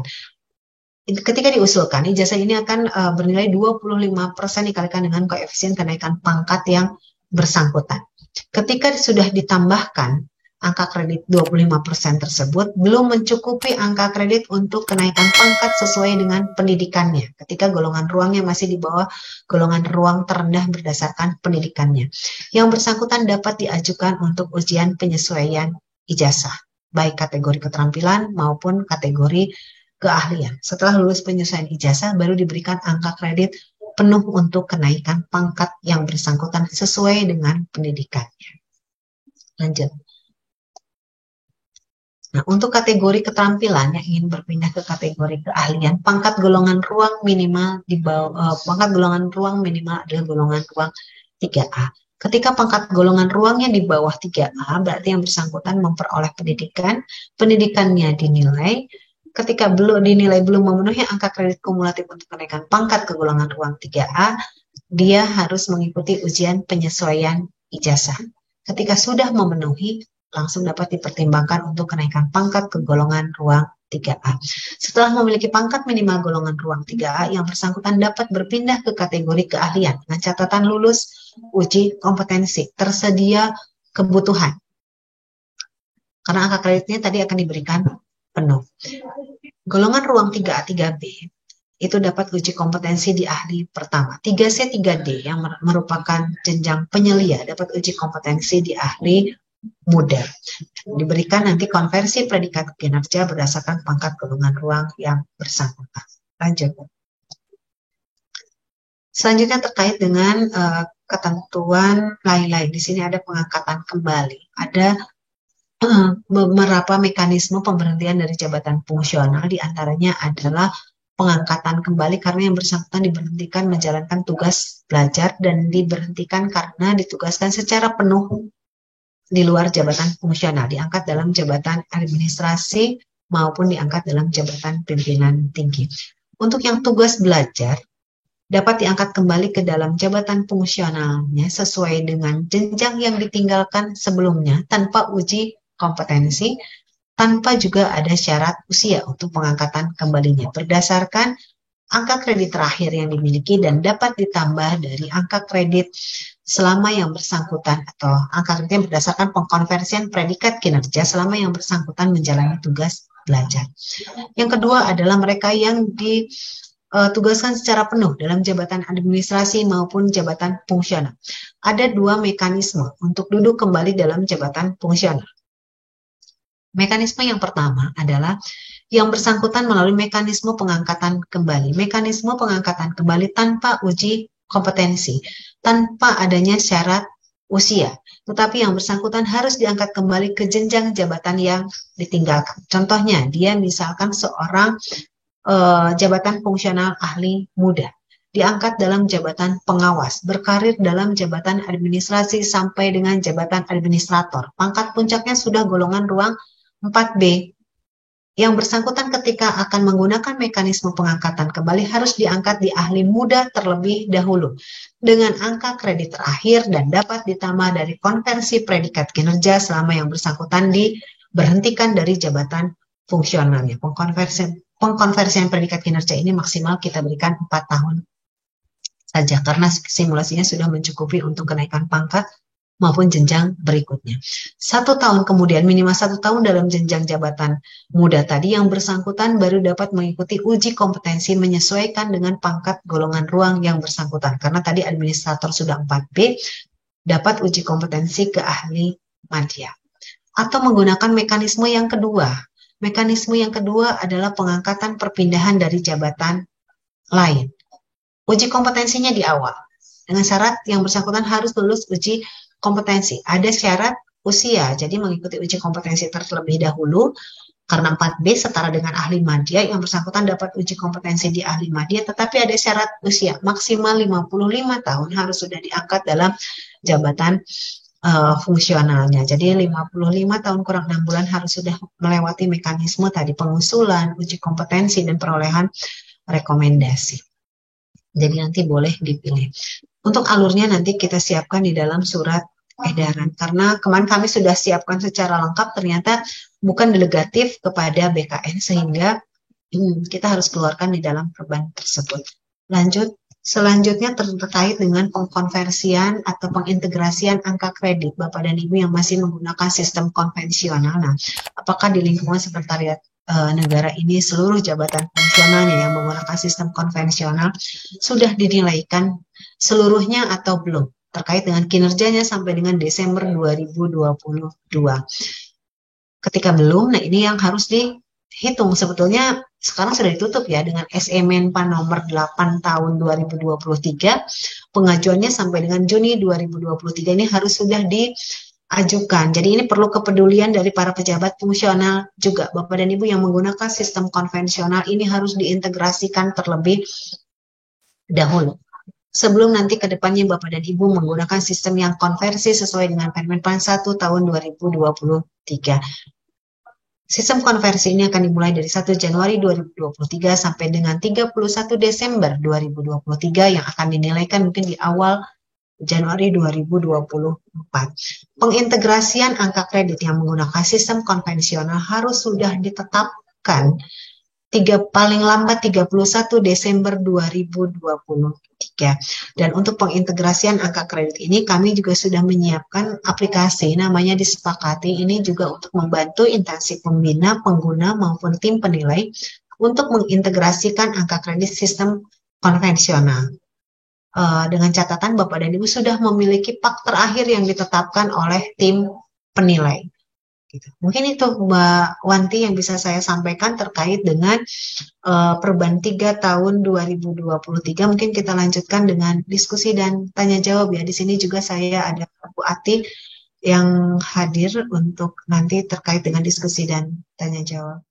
Ketika diusulkan, ijazah ini akan bernilai 25% dikalikan dengan koefisien kenaikan pangkat yang bersangkutan. Ketika sudah ditambahkan angka kredit 25% tersebut, belum mencukupi angka kredit untuk kenaikan pangkat sesuai dengan pendidikannya. Ketika golongan ruangnya masih di bawah golongan ruang terendah berdasarkan pendidikannya. Yang bersangkutan dapat diajukan untuk ujian penyesuaian ijazah, baik kategori keterampilan maupun kategori keahlian. Setelah lulus penyesuaian ijazah, baru diberikan angka kredit penuh untuk kenaikan pangkat yang bersangkutan sesuai dengan pendidikannya. Lanjut. Nah, untuk kategori keterampilan yang ingin berpindah ke kategori keahlian, pangkat golongan ruang minimal di bawah pangkat golongan ruang minimal adalah golongan ruang 3A. Ketika pangkat golongan ruangnya di bawah 3A, berarti yang bersangkutan memperoleh pendidikannya dinilai. Ketika dinilai belum memenuhi angka kredit kumulatif untuk kenaikan pangkat ke golongan ruang 3A, dia harus mengikuti ujian penyesuaian ijazah. Ketika sudah memenuhi, langsung dapat dipertimbangkan untuk kenaikan pangkat ke golongan ruang 3A. Setelah memiliki pangkat minimal golongan ruang 3A, yang bersangkutan dapat berpindah ke kategori keahlian dengan catatan lulus uji kompetensi, tersedia kebutuhan. Karena angka kreditnya tadi akan diberikan penuh. Golongan ruang 3A, 3B itu dapat uji kompetensi di ahli pertama. 3C, 3D yang merupakan jenjang penyelia dapat uji kompetensi di ahli muda. Diberikan nanti konversi predikat kinerja berdasarkan pangkat golongan ruang yang bersangkutan. Lanjut. Selanjutnya terkait dengan ketentuan lain-lain. Di sini ada pengangkatan kembali. Ada beberapa mekanisme pemberhentian dari jabatan fungsional, diantaranya adalah pengangkatan kembali karena yang bersangkutan diberhentikan menjalankan tugas belajar dan diberhentikan karena ditugaskan secara penuh di luar jabatan fungsional, diangkat dalam jabatan administrasi maupun diangkat dalam jabatan pimpinan tinggi. Untuk yang tugas belajar dapat diangkat kembali ke dalam jabatan fungsionalnya sesuai dengan jenjang yang ditinggalkan sebelumnya tanpa uji kompetensi, tanpa juga ada syarat usia untuk pengangkatan kembalinya berdasarkan angka kredit terakhir yang dimiliki dan dapat ditambah dari angka kredit selama yang bersangkutan atau angka kreditnya berdasarkan pengkonversian predikat kinerja selama yang bersangkutan menjalani tugas belajar. Yang kedua adalah mereka yang ditugaskan secara penuh dalam jabatan administrasi maupun jabatan fungsional. Ada dua mekanisme untuk duduk kembali dalam jabatan fungsional. Mekanisme yang pertama adalah yang bersangkutan melalui mekanisme pengangkatan kembali. Mekanisme pengangkatan kembali tanpa uji kompetensi, tanpa adanya syarat usia. Tetapi yang bersangkutan harus diangkat kembali ke jenjang jabatan yang ditinggalkan. Contohnya, dia misalkan seorang jabatan fungsional ahli muda, diangkat dalam jabatan pengawas, berkarir dalam jabatan administrasi sampai dengan jabatan administrator. Pangkat puncaknya sudah golongan ruang 4B. Yang bersangkutan ketika akan menggunakan mekanisme pengangkatan kembali harus diangkat di ahli muda terlebih dahulu dengan angka kredit terakhir dan dapat ditambah dari konversi predikat kinerja selama yang bersangkutan diberhentikan dari jabatan fungsionalnya. Pengkonversian predikat kinerja ini maksimal kita berikan 4 tahun saja karena simulasinya sudah mencukupi untuk kenaikan pangkat maupun jenjang berikutnya. 1 tahun kemudian, minimal 1 tahun dalam jenjang jabatan muda tadi, yang bersangkutan baru dapat mengikuti uji kompetensi menyesuaikan dengan pangkat golongan ruang yang bersangkutan. Karena tadi administrator sudah 4B, dapat uji kompetensi ke ahli madya. Atau menggunakan mekanisme yang kedua. Mekanisme yang kedua adalah pengangkatan perpindahan dari jabatan lain. Uji kompetensinya di awal. Dengan syarat yang bersangkutan harus lulus uji kompetensi. Ada syarat usia, jadi mengikuti uji kompetensi terlebih dahulu, karena 4B setara dengan ahli madya, yang bersangkutan dapat uji kompetensi di ahli madya, tetapi ada syarat usia, maksimal 55 tahun harus sudah diangkat dalam jabatan fungsionalnya. Jadi 55 tahun kurang 6 bulan harus sudah melewati mekanisme tadi pengusulan, uji kompetensi, dan perolehan rekomendasi. Jadi nanti boleh dipilih. Untuk alurnya nanti kita siapkan di dalam surat edaran. Karena kemarin kami sudah siapkan secara lengkap, ternyata bukan delegatif kepada BKN sehingga kita harus keluarkan di dalam perban tersebut. Lanjut. Selanjutnya terkait dengan pengkonversian atau pengintegrasian angka kredit Bapak dan Ibu yang masih menggunakan sistem konvensional. Nah, apakah di lingkungan sekretariat negara ini seluruh jabatan fungsionalnya yang menggunakan sistem konvensional sudah dinilaikan seluruhnya atau belum terkait dengan kinerjanya sampai dengan Desember 2022. Ketika belum, nah ini yang harus dihitung. Sebetulnya sekarang sudah ditutup ya dengan SE Menpan nomor 8 tahun 2023. Pengajuannya sampai dengan Juni 2023 ini harus sudah diajukan. Jadi ini perlu kepedulian dari para pejabat fungsional juga. Bapak dan Ibu yang menggunakan sistem konvensional ini harus diintegrasikan terlebih dahulu. Sebelum nanti ke depannya Bapak dan Ibu menggunakan sistem yang konversi sesuai dengan Permenpan 1 tahun 2023. Sistem konversi ini akan dimulai dari 1 Januari 2023 sampai dengan 31 Desember 2023 yang akan dinilaikan mungkin di awal Januari 2024. Pengintegrasian angka kredit yang menggunakan sistem konvensional harus sudah ditetapkan paling lambat 31 Desember 2023. Dan untuk pengintegrasian angka kredit ini kami juga sudah menyiapkan aplikasi namanya Disepakati. Ini juga untuk membantu instansi pembina, pengguna maupun tim penilai untuk mengintegrasikan angka kredit sistem konvensional. Dengan catatan Bapak dan Ibu sudah memiliki pak terakhir yang ditetapkan oleh tim penilai. Gitu. Mungkin itu Mbak Wanti yang bisa saya sampaikan terkait dengan Perban 3 tahun 2023. Mungkin kita lanjutkan dengan diskusi dan tanya jawab ya. Di sini juga saya ada Bu Ati yang hadir untuk nanti terkait dengan diskusi dan tanya jawab.